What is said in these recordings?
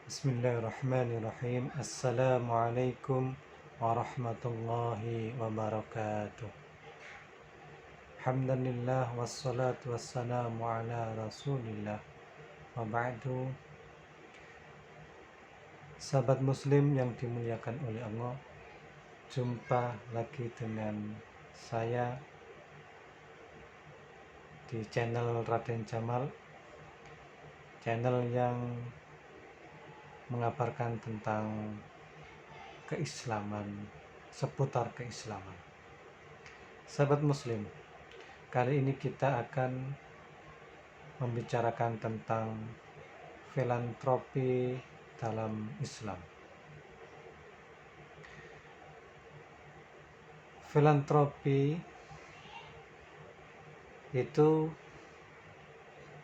Bismillahirrahmanirrahim. Assalamualaikum warahmatullahi wabarakatuh. Alhamdulillah wassalatu wassalamu ala rasulillah wa ba'du. Sahabat muslim yang dimuliakan oleh Allah, jumpa lagi dengan saya di channel Raden Jamal, channel yang mengabarkan tentang keislaman, seputar keislaman. Sahabat muslim, kali ini kita akan membicarakan tentang filantropi dalam Islam. Filantropi itu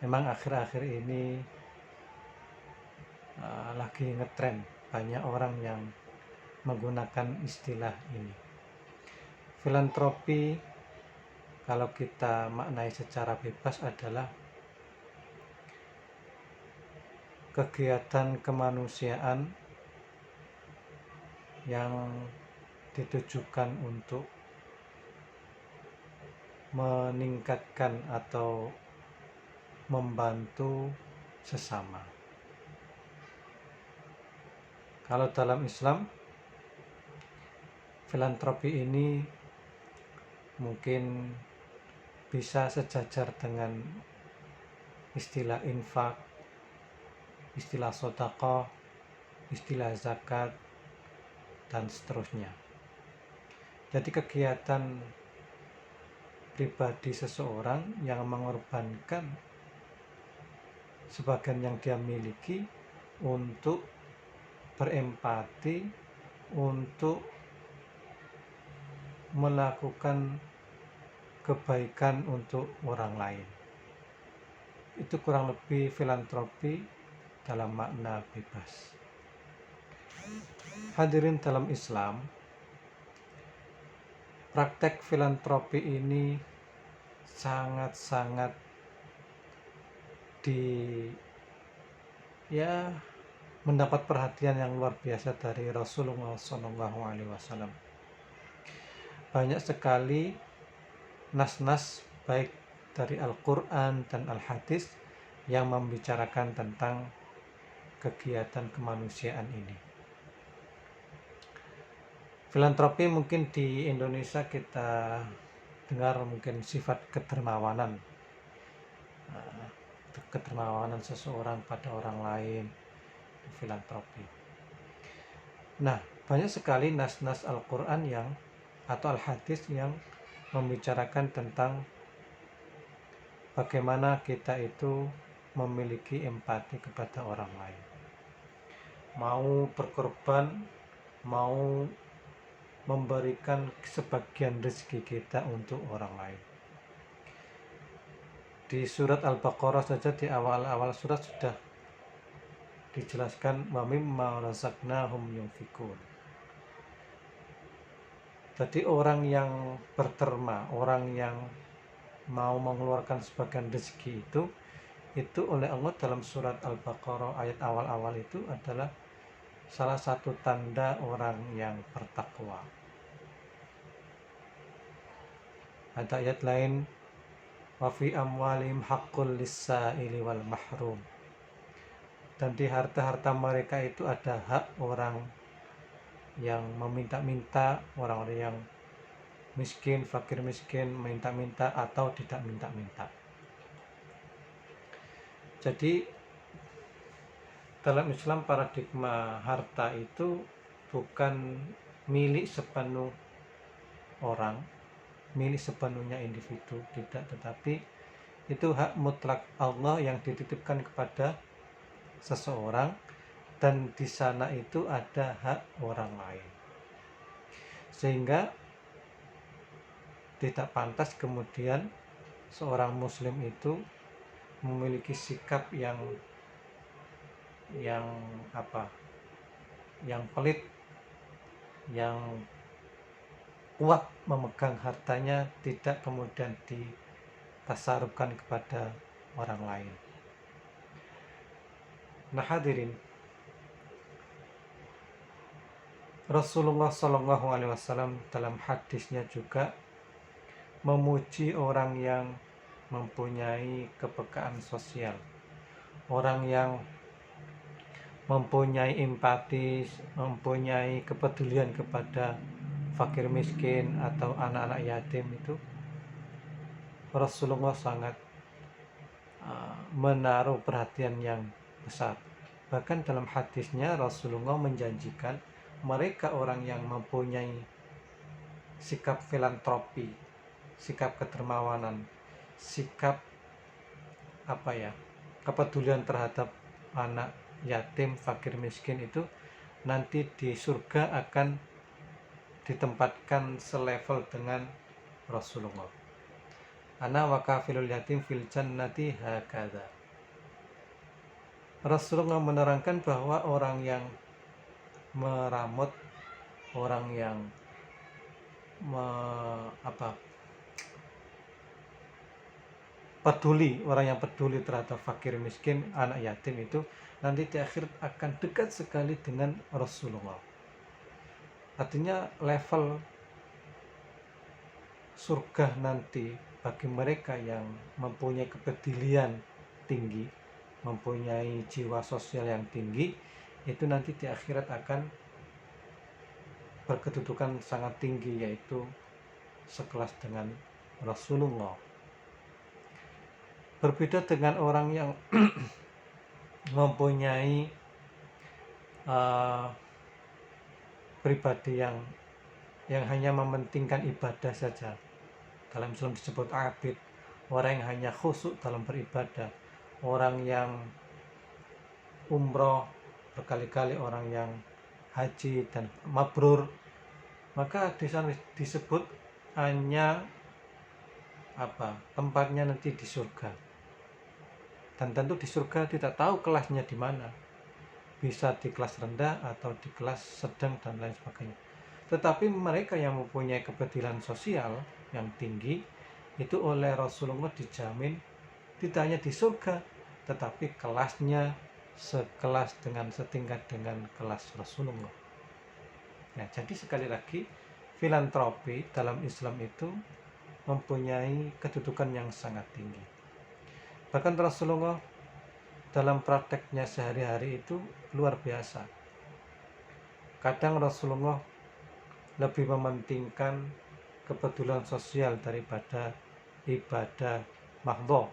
memang akhir-akhir ini lagi ngetren, banyak orang yang menggunakan istilah ini. Filantropi kalau kita maknai secara bebas adalah kegiatan kemanusiaan yang ditujukan untuk meningkatkan atau membantu sesama. Kalau dalam Islam, filantropi ini mungkin bisa sejajar dengan istilah infak, istilah sedekah, istilah zakat, dan seterusnya. Jadi kegiatan pribadi seseorang yang mengorbankan sebagian yang dia miliki untuk berempati, untuk melakukan kebaikan untuk orang lain. Itu kurang lebih filantropi dalam makna bebas. Hadirin dalam Islam, praktek filantropi ini sangat-sangat mendapat perhatian yang luar biasa dari Rasulullah SAW. Banyak sekali nas-nas baik dari Al-Quran dan Al-Hadis yang membicarakan tentang kegiatan kemanusiaan ini. Filantropi mungkin di Indonesia kita dengar mungkin sifat kedermawanan, kedermawanan seseorang pada orang lain, filantropi. Nah, banyak sekali nas-nas Al-Quran atau Al-Hadis yang membicarakan tentang bagaimana kita itu memiliki empati kepada orang lain, mau berkorban, mau memberikan sebagian rezeki kita untuk orang lain. Di surat Al-Baqarah saja, di awal-awal surat sudah dijelaskan wa mimma razaqnahum yunfikun. Jadi orang yang berderma, orang yang mau mengeluarkan sebagian rezeki itu oleh Allah dalam surat Al-Baqarah ayat awal-awal itu adalah salah satu tanda orang yang bertakwa. Ada ayat lain, wa fi amwalihim haqqul lis-sa'ili wal mahrum. Dan di harta-harta mereka itu ada hak orang yang meminta-minta, orang-orang yang miskin, fakir miskin, minta-minta atau tidak minta-minta. Jadi dalam Islam paradigma harta itu bukan milik sepenuh orang, milik sepenuhnya individu, tidak, tetapi itu hak mutlak Allah yang dititipkan kepada seseorang, dan di sana itu ada hak orang lain, sehingga tidak pantas kemudian seorang muslim itu memiliki sikap yang pelit, yang kuat memegang hartanya, tidak kemudian ditasarufkan kepada orang lain. Nah hadirin, Rasulullah Shallallahu Alaihi Wasallam dalam hadisnya juga memuji orang yang mempunyai kepekaan sosial, orang yang mempunyai empati, mempunyai kepedulian kepada fakir miskin atau anak-anak yatim. Itu Rasulullah sangat menaruh perhatian yang besar. Bahkan dalam hadisnya Rasulullah menjanjikan mereka orang yang mempunyai sikap filantropi, sikap kedermawanan, sikap kepedulian terhadap anak yatim, fakir miskin, itu nanti di surga akan ditempatkan selevel dengan Rasulullah. Ana wa kafilul yatim fil jannati hakadha. Rasulullah menerangkan bahwa orang yang meramut, orang yang orang yang peduli terhadap fakir miskin, anak yatim, itu nanti di akhirat akan dekat sekali dengan Rasulullah. Artinya level surga nanti bagi mereka yang mempunyai kepedulian tinggi, mempunyai jiwa sosial yang tinggi, itu nanti di akhirat akan berkedudukan sangat tinggi, yaitu sekelas dengan Rasulullah. Berbeda dengan orang yang mempunyai pribadi yang hanya mementingkan ibadah saja. Dalam Islam disebut abid, orang yang hanya khusyuk dalam beribadah, orang yang umroh berkali-kali, orang yang haji dan mabrur, maka di sana disebut hanya tempatnya nanti di surga. Dan tentu di surga tidak tahu kelasnya di mana, bisa di kelas rendah atau di kelas sedang dan lain sebagainya. Tetapi mereka yang mempunyai kepedulian sosial yang tinggi, itu oleh Rasulullah dijamin tidak hanya di surga, tetapi kelasnya setingkat dengan kelas Rasulullah. Nah, jadi sekali lagi, filantropi dalam Islam itu mempunyai kedudukan yang sangat tinggi. Bahkan Rasulullah dalam prakteknya sehari-hari itu luar biasa. Kadang Rasulullah lebih mementingkan kepedulian sosial daripada ibadah mahdhah.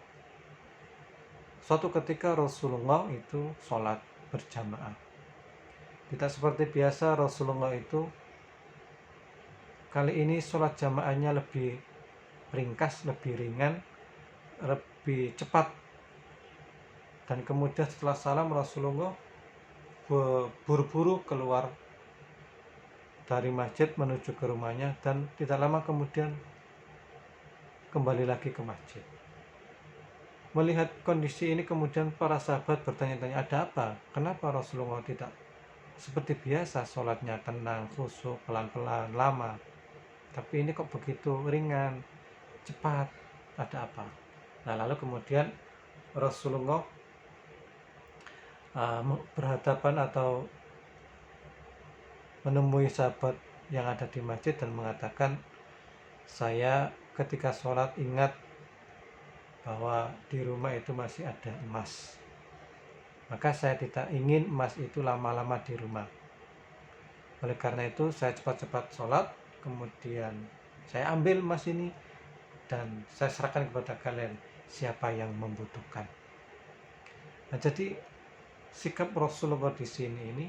Suatu ketika Rasulullah itu sholat berjamaah. Tidak seperti biasa, Rasulullah itu kali ini sholat jamaahnya lebih ringkas, lebih ringan, lebih cepat. Dan kemudian setelah salam, Rasulullah buru-buru keluar dari masjid menuju ke rumahnya, dan tidak lama kemudian kembali lagi ke masjid. Melihat kondisi ini, kemudian para sahabat bertanya-tanya, ada apa? Kenapa Rasulullah tidak seperti biasa sholatnya tenang, khusyuk, pelan-pelan, lama, tapi ini kok begitu ringan, cepat, ada apa? Nah, lalu kemudian Rasulullah berhadapan atau menemui sahabat yang ada di masjid dan mengatakan, saya ketika sholat ingat bahwa di rumah itu masih ada emas, maka saya tidak ingin emas itu lama-lama di rumah. Oleh karena itu saya cepat-cepat sholat, kemudian saya ambil emas ini dan saya serahkan kepada kalian, siapa yang membutuhkan. Nah, jadi sikap Rasulullah di sini ini,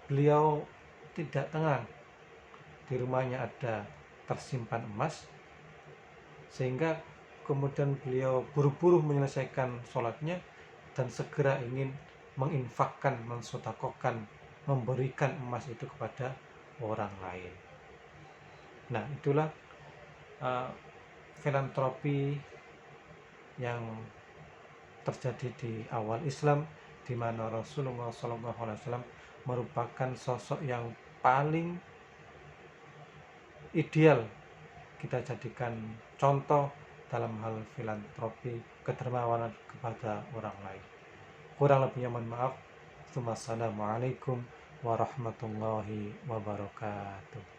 beliau tidak tenang. Di rumahnya ada tersimpan emas, sehingga kemudian beliau buru-buru menyelesaikan sholatnya dan segera ingin menginfakkan, mensedekahkan, memberikan emas itu kepada orang lain. Nah, itulah filantropi yang terjadi di awal Islam, di mana Rasulullah SAW merupakan sosok yang paling ideal kita jadikan contoh dalam hal filantropi, kedermawanan kepada orang lain. Kurang lebihnya mohon maaf. Wassalamualaikum warahmatullahi wabarakatuh.